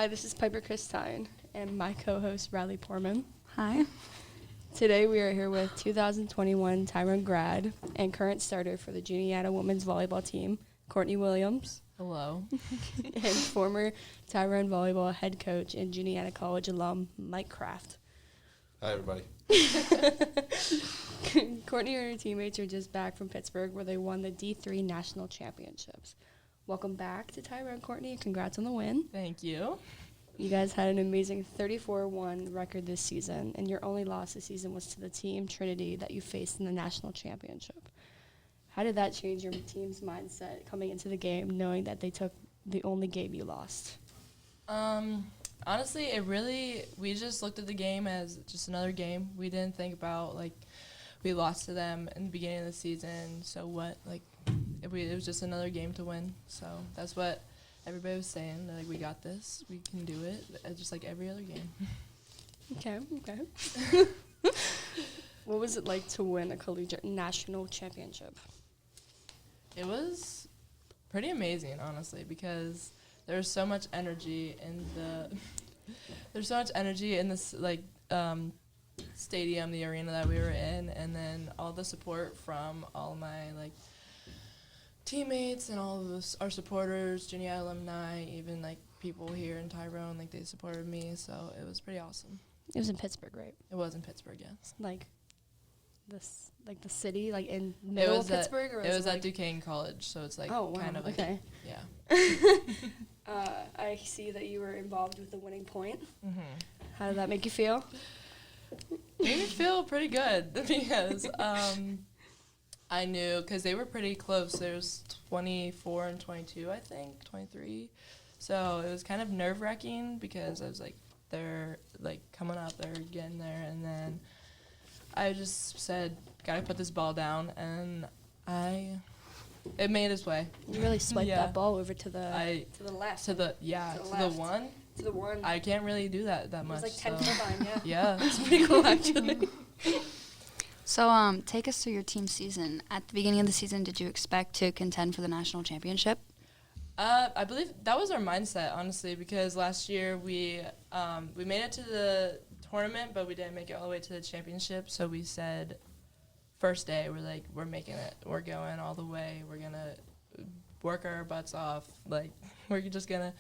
this is Piper Christine and my co-host Riley Porman. Hi. Today we are here with 2021 Tyrone grad and current starter for the Juniata women's volleyball team, Courtney Williams. Hello. And former Tyrone volleyball head coach and Juniata College alum, Mike Kraft. Hi, everybody. Courtney and her teammates are just back from Pittsburgh where they won the D3 National Championships. Welcome back to Tyrone, Courtney. Congrats on the win. Thank you. You guys had an amazing 34-1 record this season, and your only loss this season was to the team, Trinity, that you faced in the national championship. How did that change your team's mindset coming into the game, knowing that they took the only game you lost? Honestly, we just looked at the game as just another game. We didn't think about, we lost to them in the beginning of the season, so what, it was just another game to win. So that's what everybody was saying, we got this, we can do it, just like every other game. Okay. What was it like to win a collegiate national championship? It was pretty amazing, honestly, because there's so much energy in this stadium, the arena that we were in, and then all the support from all my teammates and all of our supporters, Juniata alumni, even people here in Tyrone, they supported me, so it was pretty awesome. It was in Pittsburgh, right? It was in Pittsburgh, yes. The city, in middle of Pittsburgh? It was at Duquesne College, so it's okay. Yeah. I see that you were involved with the winning point. Mm-hmm. How did that make you feel? Made me feel pretty good because I knew, because they were pretty close. There was 24 and 22, I think, 23. So it was kind of nerve-wracking because I was they're coming up, they're getting there, and then I just said, gotta put this ball down, and it made its way. You really swiped that ball over to the left. To the one. To the one. I can't really do that much. It was 10 foot line, yeah. Yeah, it's pretty cool actually. So take us through your team season. At the beginning of the season, did you expect to contend for the national championship? I believe that was our mindset, honestly, because last year we made it to the tournament, but we didn't make it all the way to the championship. So we said, first day, we're making it. We're going all the way. We're gonna work our butts off. We're just gonna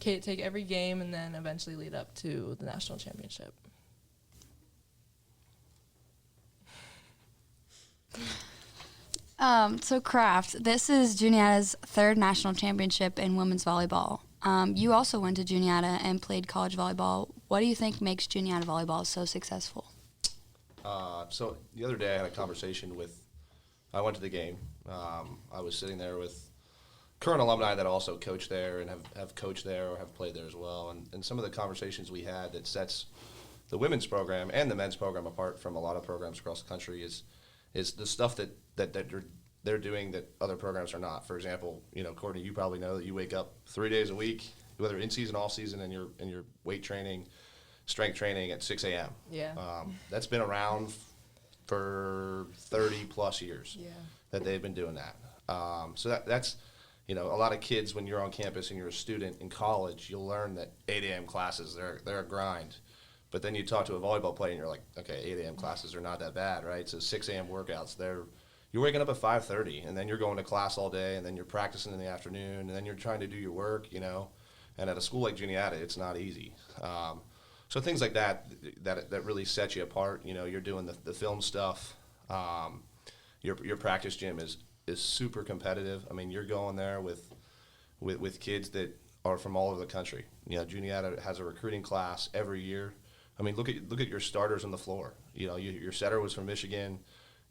take every game and then eventually lead up to the national championship. So Kraft, this is Juniata's third national championship in women's volleyball. You also went to Juniata and played college volleyball. What do you think makes Juniata volleyball so successful? So the other day I had a conversation I went to the game. I was sitting there with current alumni that also coach there and have coached there or have played there as well. And some of the conversations we had that sets the women's program and the men's program apart from a lot of programs across the country is the stuff that they're doing that other programs are not. For example, Courtney, you probably know that you wake up 3 days a week, whether in season, off season, and your weight training, strength training at 6 a.m. Yeah. That's been around for 30 plus years. Yeah. That they've been doing that. So that's a lot of kids, when you're on campus and you're a student in college, you'll learn that 8 a.m. classes, they're a grind. But then you talk to a volleyball player and you're like, okay, 8 a.m. classes are not that bad, right? So 6 a.m. workouts, you're waking up at 5:30, and then you're going to class all day, and then you're practicing in the afternoon, and then you're trying to do your work, And at a school like Juniata, it's not easy. So things like that really set you apart. You're doing the film stuff. Your practice gym is super competitive. I mean, you're going there with kids that are from all over the country. Juniata has a recruiting class every year. I mean, look at your starters on the floor. Your setter was from Michigan.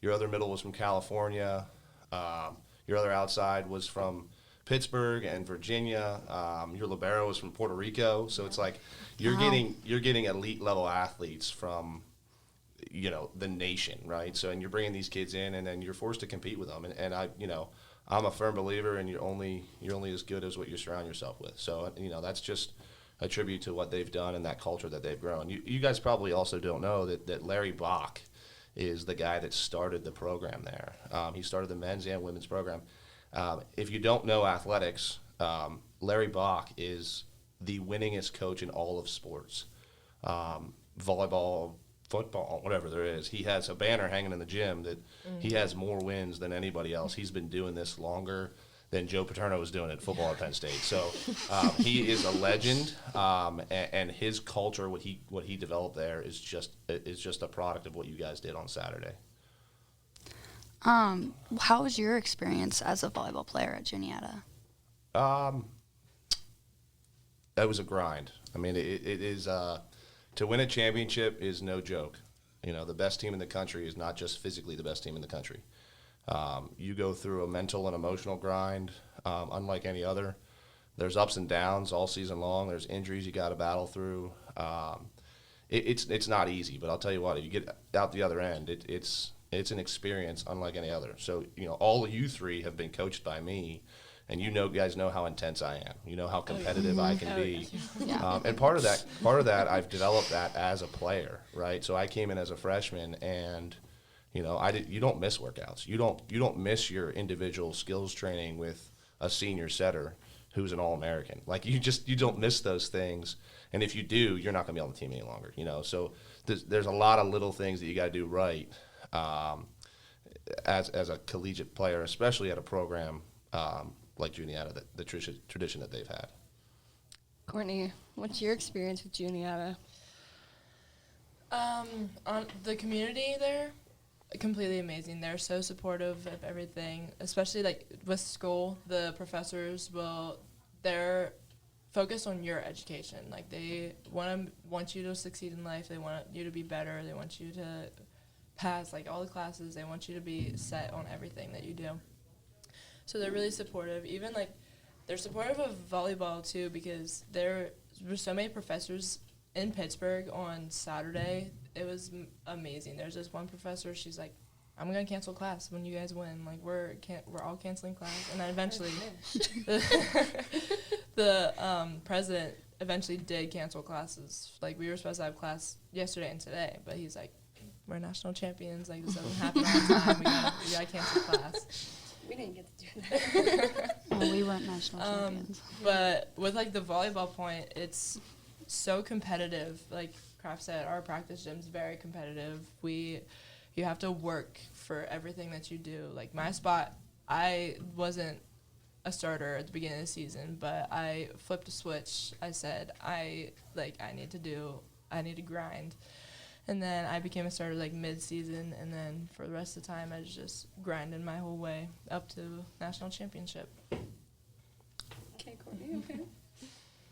Your other middle was from California. Your other outside was from Pittsburgh and Virginia. Your libero was from Puerto Rico. So it's you're getting elite level athletes from the nation, right? So, and you're bringing these kids in, and then you're forced to compete with them. And I'm a firm believer, and you're only as good as what you surround yourself with. So, that's just a tribute to what they've done and that culture that they've grown. You guys probably also don't know that Larry Bach is the guy that started the program there. He started the men's and women's program. If you don't know athletics, Larry Bach is the winningest coach in all of sports. Volleyball, football, whatever there is. He has a banner hanging in the gym that he has more wins than anybody else. He's been doing this longer than Joe Paterno was doing it football at Penn State. So he is a legend, and his culture, what he developed there, is just a product of what you guys did on Saturday. How was your experience as a volleyball player at Juniata? That was a grind. I mean, it is to win a championship is no joke. You know, the best team in the country is not just physically the best team in the country. You go through a mental and emotional grind, unlike any other. There's ups and downs all season long. There's injuries you got to battle through. It's not easy, but I'll tell you what, if you get out the other end, it's an experience unlike any other. So, you know, all of you three have been coached by me, and guys know how intense I am. You know how competitive I can be. Yeah. And part of that, I've developed that as a player, right? So I came in as a freshman, and you know, you don't miss workouts. You don't miss your individual skills training with a senior setter who's an All-American. Like you don't miss those things. And if you do, you're not going to be on the team any longer. You know, so there's a lot of little things that you got to do right as a collegiate player, especially at a program like Juniata, the tradition that they've had. Courtney, what's your experience with Juniata? On the community there, completely amazing. They're so supportive of everything, especially like with school. The professors they're focused on your education. Like they want you to succeed in life. They want you to be better. They want you to pass like all the classes. They want you to be set on everything that you do. So they're really supportive. Even like they're supportive of volleyball too, because there were so many professors in Pittsburgh on Saturday. It was amazing. There's this one professor. She's like, "I'm gonna cancel class when you guys win. Like we're all canceling class." And then eventually, the president eventually did cancel classes. Like we were supposed to have class yesterday and today, but he's like, "We're national champions. Like this doesn't happen all the time. We gotta cancel class." We didn't get to do that. Well, we weren't national champions. But with like the volleyball point, it's so competitive. Like Kraft said, our practice gym's very competitive. You have to work for everything that you do. Like my spot, I wasn't a starter at the beginning of the season, but I flipped a switch. I said I need to grind. And then I became a starter like mid-season, and then for the rest of the time, I was just grinding my whole way up to national championship. Okay, Courtney, okay.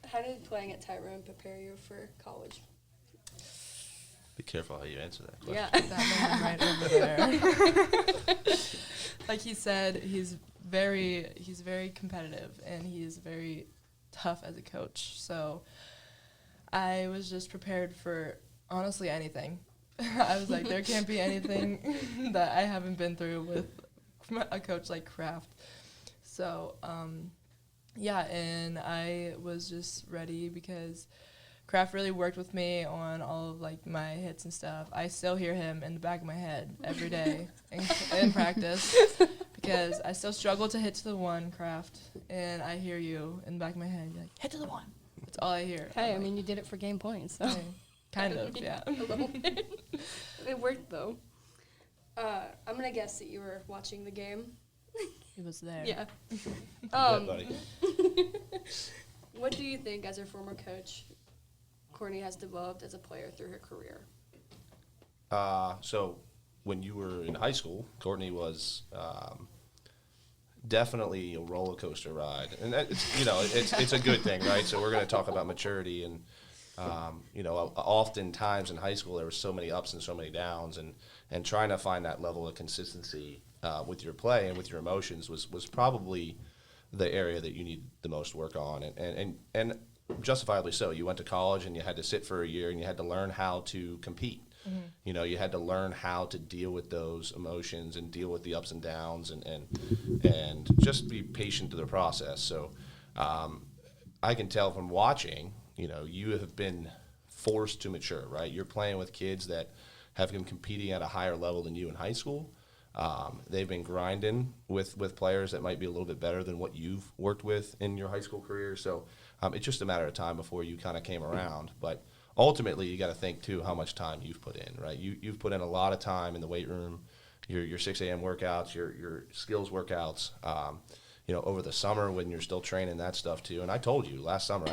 How did playing at Tyrone prepare you for college? Be careful how you answer that question. Yeah. That man right over there. Like he said, he's very competitive, and he's very tough as a coach. So I was just prepared for honestly anything. I was like, there can't be anything that I haven't been through with a coach like Kraft. So, and I was just ready because Kraft really worked with me on all of like my hits and stuff. I still hear him in the back of my head every day in practice because I still struggle to hit to the one, Kraft, and I hear you in the back of my head. You're like, hit to the one. That's all I hear. Hey, I mean, you did it for game points, so. Hey, kind of, yeah. A little bit. It worked, though. I'm going to guess that you were watching the game. He was there. Yeah. Yeah, buddy. What do you think, as your former coach, Courtney has developed as a player through her career? So when you were in high school, Courtney was definitely a roller coaster ride, and it's a good thing, right? So we're going to talk about maturity, and oftentimes in high school there were so many ups and so many downs, and trying to find that level of consistency with your play and with your emotions was probably the area that you need the most work on, and justifiably so. You went to college and you had to sit for a year and you had to learn how to compete. Mm-hmm. You know, you had to learn how to deal with those emotions and deal with the ups and downs and just be patient to the process. So I can tell from watching, you have been forced to mature, right? You're playing with kids that have been competing at a higher level than you in high school. They've been grinding with players that might be a little bit better than what you've worked with in your high school career. So it's just a matter of time before you kind of came around. But ultimately, you got to think, too, how much time you've put in, right? You've put in a lot of time in the weight room, your 6 a.m. workouts, your skills workouts, over the summer when you're still training that stuff, too. And I told you last summer,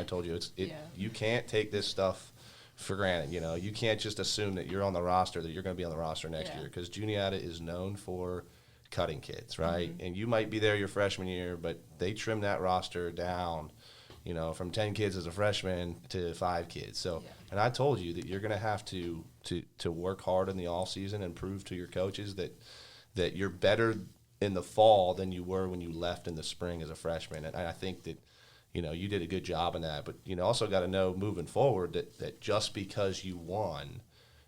you can't take this stuff for granted. You can't just assume that you're on the roster, that you're going to be on the roster next year, because Juniata is known for cutting kids, right? Mm-hmm. And you might be there your freshman year, but they trim that roster down, from 10 kids as a freshman to 5 kids. So, and I told you that you're going to have to work hard in the all season and prove to your coaches that you're better in the fall than you were when you left in the spring as a freshman. And I think that you did a good job in that, but also got to know moving forward that just because you won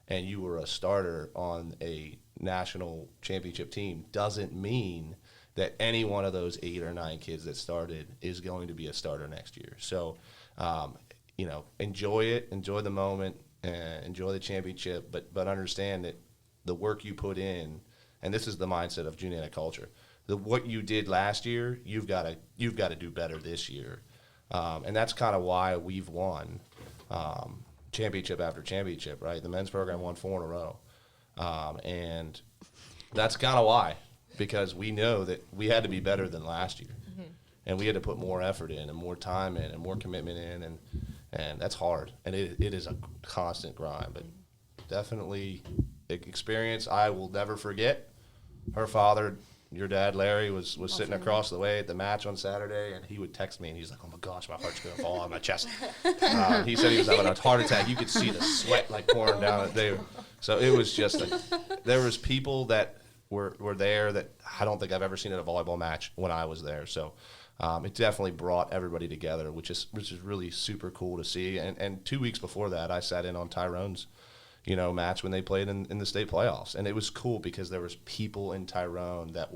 and you were a starter on a national championship team doesn't mean that any one of those 8 or 9 kids that started is going to be a starter next year. So, enjoy it, enjoy the moment, enjoy the championship, but understand that the work you put in, and this is the mindset of Juniata culture, what you did last year, you've got to do better this year. And that's kind of why we've won championship after championship, right? The men's program won 4 in a row. And that's kind of why, because we know that we had to be better than last year. Mm-hmm. And we had to put more effort in and more time in and more commitment in. And that's hard. And it is a constant grind. But definitely experience I will never forget. Her father, your dad, Larry, was sitting across the way at the match on Saturday, and he would text me, and he's like, "Oh my gosh, my heart's gonna fall out of my chest." He said he was having a heart attack. You could see the sweat pouring down there. So it was just there was people that were there that I don't think I've ever seen at a volleyball match when I was there. So it definitely brought everybody together, which is really super cool to see. And 2 weeks before that, I sat in on Tyrone's match when they played in the state playoffs. And it was cool because there was people in Tyrone that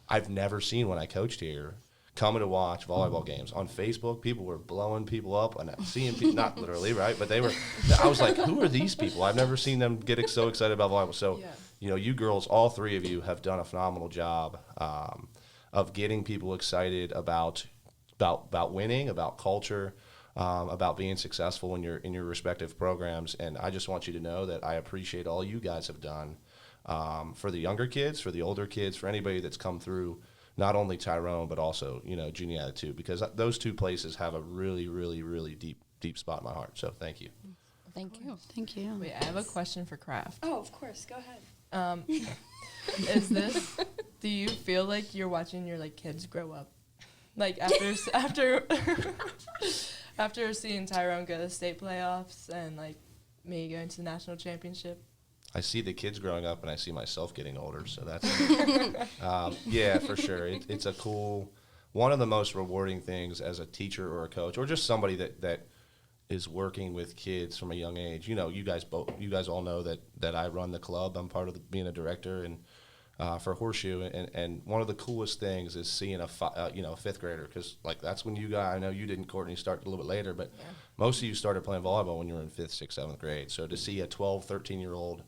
I've never seen when I coached here, coming to watch volleyball games. On Facebook, people were blowing people up and seeing people, not literally, right? But I was like, who are these people? I've never seen them get so excited about volleyball. So, you girls, all 3 of you have done a phenomenal job of getting people excited about winning, about culture, about being successful in your respective programs. And I just want you to know that I appreciate all you guys have done for the younger kids, for the older kids, for anybody that's come through, not only Tyrone, but also, Juniata too, because those 2 places have a really, really, really deep spot in my heart. So thank you. Thank you. Thank you. Wait, I have a question for Kraft. Oh, of course. Go ahead. Do you feel like you're watching your kids grow up? Like after after seeing Tyrone go to state playoffs and me going to the national championship? I see the kids growing up, and I see myself getting older. So that's yeah, for sure. It's a cool, one of the most rewarding things as a teacher or a coach or just somebody that is working with kids from a young age. You guys all know that I run the club. I'm part of being a director and for Horseshoe, and one of the coolest things is seeing a 5th grader, because that's when you guys, I know you didn't, Courtney, start a little bit later, but most of you started playing volleyball when you were in 5th, 6th, 7th grade. So to see a 12, 13-year-old,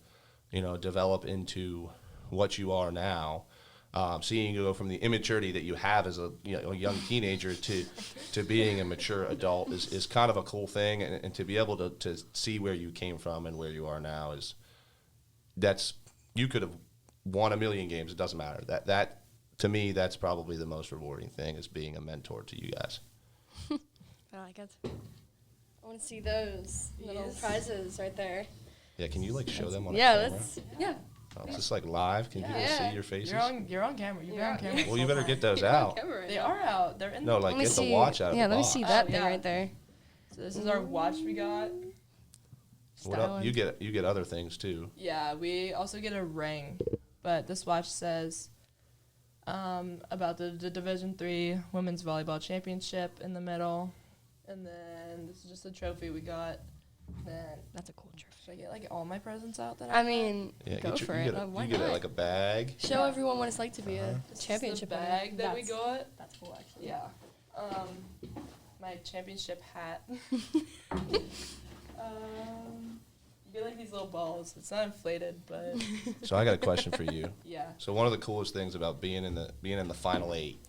develop into what you are now, seeing you go from the immaturity that you have as a young teenager to being a mature adult is kind of a cool thing, and to be able to see where you came from and where you are now you could have won a million games. It doesn't matter. That to me, that's probably the most rewarding thing, is being a mentor to you guys. I like it. I want to see those little prizes right there. Yeah, can you show them on a camera? Yeah. Oh, is this live? Can people see your faces? You're on camera. You've been on camera. Well, you better get those out. They are out. They're in. No, get the watch out of the box. Yeah, let me see that thing right there. So this is our watch we got. What else? You get other things too. Yeah, we also get a ring, but this watch says about the Division III Women's Volleyball Championship in the middle, and then this is just a trophy we got. Then That's a cool trophy. should I get all my presents out that I mean, Yeah, go for it. You get a bag. Show everyone what it's like to be a This is championship the winner. bag that we got. That's cool, actually. Yeah. My championship hat. be like these little balls. It's not inflated, but So I got a question for you. yeah. So one of the coolest things about being in the Final Eight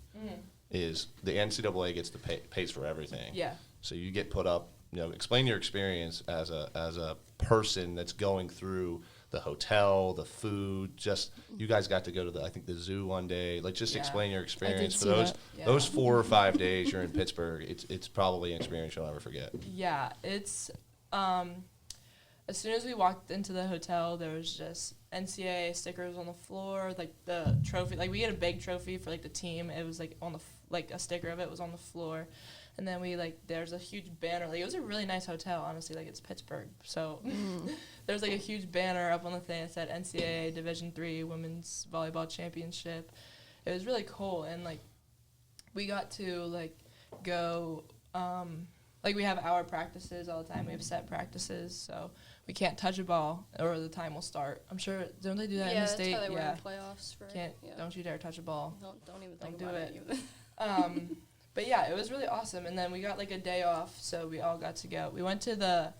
is the NCAA gets to pays for everything. Yeah. So you get put up. Explain your experience as a person that's going through the hotel, the food. Just you guys got to go to the zoo one day. Like just explain your experience for those 4 or 5 days you're in Pittsburgh. It's probably an experience you'll never forget. Yeah, it's as soon as we walked into the hotel, there was just NCAA stickers on the floor, like the trophy. Like we had a big trophy for like the team. It was like on the like a sticker of it was on the floor, and then there's a huge banner. Like it was a really nice hotel, honestly. Like it's Pittsburgh, so there's like a huge banner up on the thing that said NCAA Division III Women's Volleyball Championship. It was really cool, and like we got to like go. Like we have hour practices all the time. We have set practices, so we can't touch a ball or the time will start. I'm sure don't they do that in the state? Yeah, that's how they yeah. were in playoffs. Don't you dare touch a ball. Don't even think Don't about do it. But yeah, it was really awesome. And then we got like a day off, so we all got to go. We went to the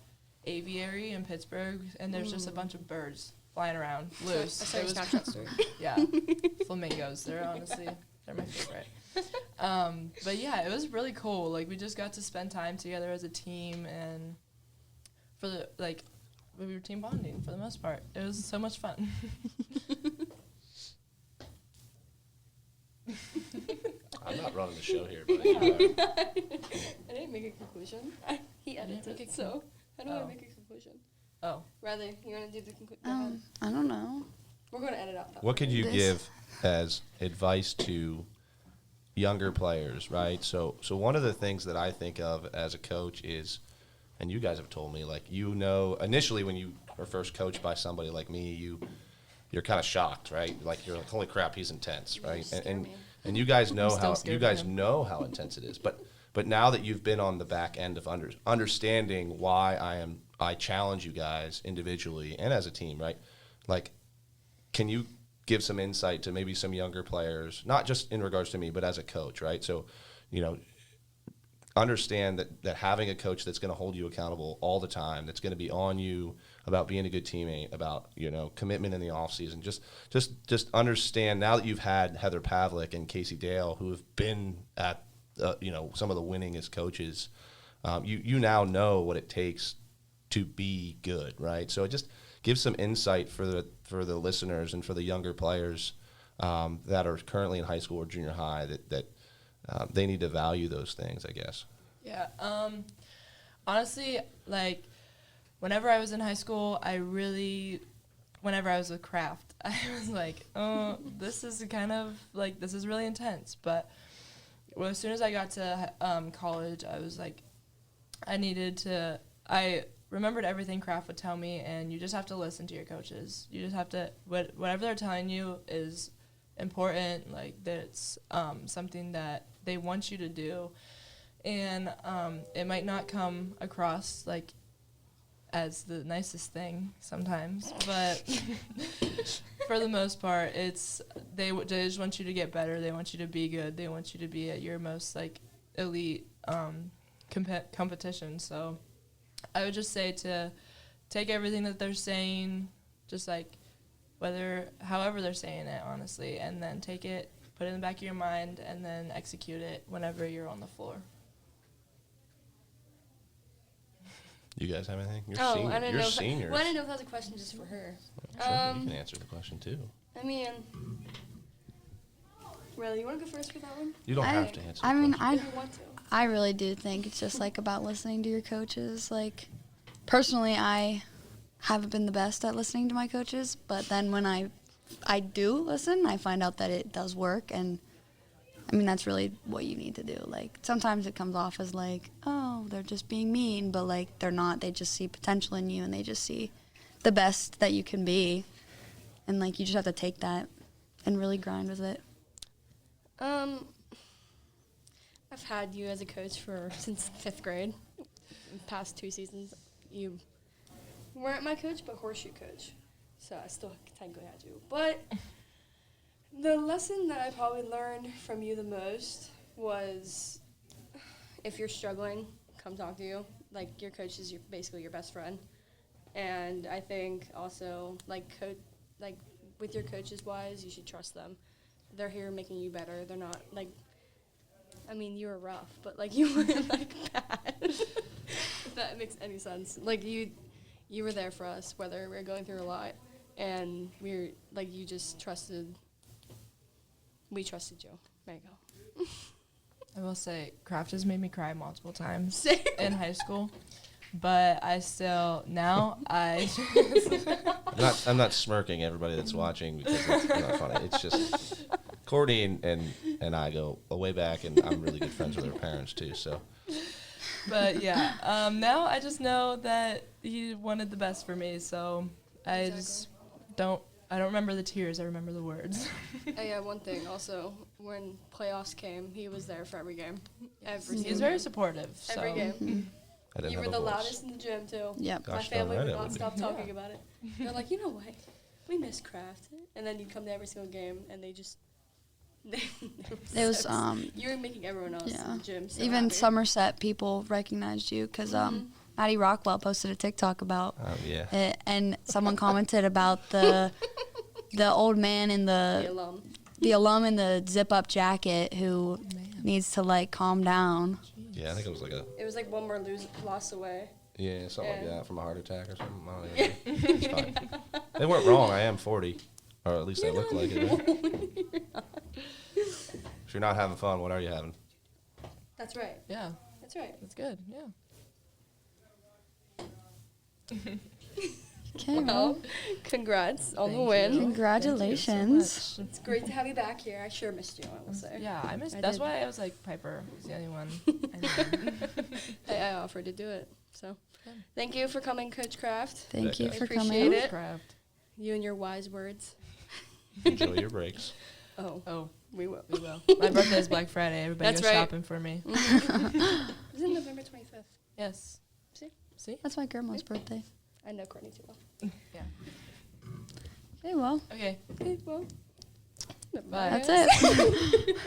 aviary in Pittsburgh, and there's just a bunch of birds flying around loose. I saw your Snapchat story. Yeah, flamingos. They're my favorite. But yeah, it was really cool. Like we just got to spend time together as a team, and we were team bonding for the most part. It was so much fun. I'm not running the show here, but you are. I didn't make a conclusion. He edited it, so how do I make a conclusion? Oh. Rather, you want to do the conclusion? I don't know. We're going to edit out that. What could you give as advice to younger players, right? So one of the things that I think of as a coach is, and you guys have told me, like, initially when you are first coached by somebody like me, you're kind of shocked, right? Like you're like, holy crap, he's intense, right? And you guys know know how intense it is. But now that you've been on the back end of understanding why I challenge you guys individually and as a team, right? Like, can you give some insight to maybe some younger players, not just in regards to me, but as a coach, right? So, understand that having a coach that's going to hold you accountable all the time, that's going to be on you about being a good teammate, about, commitment in the off season. Just understand now that you've had Heather Pavlik and Casey Dale, who have been at, some of the winningest coaches, you now know what it takes to be good, right? So just give some insight for the listeners and for the younger players that are currently in high school or junior high that they need to value those things, I guess. Yeah. Honestly, like, whenever I was in high school, whenever I was with craft, I was like, oh, this is really intense. But as soon as I got to college, I was like, I remembered everything craft would tell me, and you just have to listen to your coaches. You just have to, whatever they're telling you is important, like that's something that they want you to do. And it might not come across like as the nicest thing sometimes, but for the most part, they just want you to get better. They want you to be good. They want you to be at your most like elite competition. So I would just say to take everything that they're saying, just like however they're saying it, honestly, and then take it, put it in the back of your mind, and then execute it whenever you're on the floor. You guys have anything? You're I seniors. didn't know if that was a question just for her. Sure, you can answer the question too. I mean, Riley, you want to go first for that one? You don't have to answer. If you want to. I really do think it's just like about listening to your coaches. Like, personally, I haven't been the best at listening to my coaches, but then when I do listen, I find out that it does work, and I mean, that's really what you need to do. Like, sometimes it comes off as like, oh, they're just being mean, but like they're not. They just see potential in you, and they just see the best that you can be, and like you just have to take that and really grind with it. I've had you as a coach since 5th grade. In the past 2 seasons, you weren't my coach, but horseshoe coach. So I still technically had you. But the lesson that I probably learned from you the most was, if you're struggling, come talk to you. Like, your coach is basically your best friend. And I think also, like with your coaches wise, you should trust them. They're here making you better. They're not like, I mean, you were rough, but like you weren't like bad. If that makes any sense. Like you were there for us, whether we were going through a lot, and we just trusted. We trusted you. There you go. I will say, craft has made me cry multiple times Same. in high school, but I still I'm not smirking everybody that's watching because it's not funny. It's just Courtney and I go way back, and I'm really good friends with her parents too. So, But yeah, now I just know that he wanted the best for me. So I just don't remember the tears. I remember the words. Oh, yeah, one thing also, when playoffs came, he was there for every game. Every He's single very game. supportive. So. Every game. I didn't You have were a the voice. loudest in the gym, too. Yep. My Gosh family darn would right I not would stop be. talking about it. They're like, you know what? We miss Kraft. And then you'd come to every single game, and they just... they were It was so you were making everyone else in the gym so even happy. Somerset people recognized you because Maddie Rockwell posted a TikTok about Yeah. it, and someone commented about the old man in The alum. the alum in the zip up jacket who needs to like calm down. Yeah, I think it was like It was like one more loss away. something like Yeah. that from a heart attack or something. I don't even know. It's fine. They weren't wrong. I am 40, or at least I look like it. Right? If you're not having fun, what are you having? That's right. Yeah, That's right. that's good. Yeah. Okay, Well, congrats on the Thank win. you. Congratulations. Thank you It's great to have you back here. I sure missed you, I will so much. say. Yeah, I missed. I That's did. why I was like, Piper was the only one. I knew. I offered to do it. So, thank you for coming, Coach Kraft. Thank you I for appreciate coming. it. Craft. You and your wise words. Enjoy your breaks. Oh, Oh, we will. we will. My birthday is Black Friday. Everybody That's goes right. shopping for me. It's in November 25th. Yes. See? See? That's my grandma's birthday. I know Courtney too well. Yeah. Okay, well, Okay. Okay, well. Bye. that's it.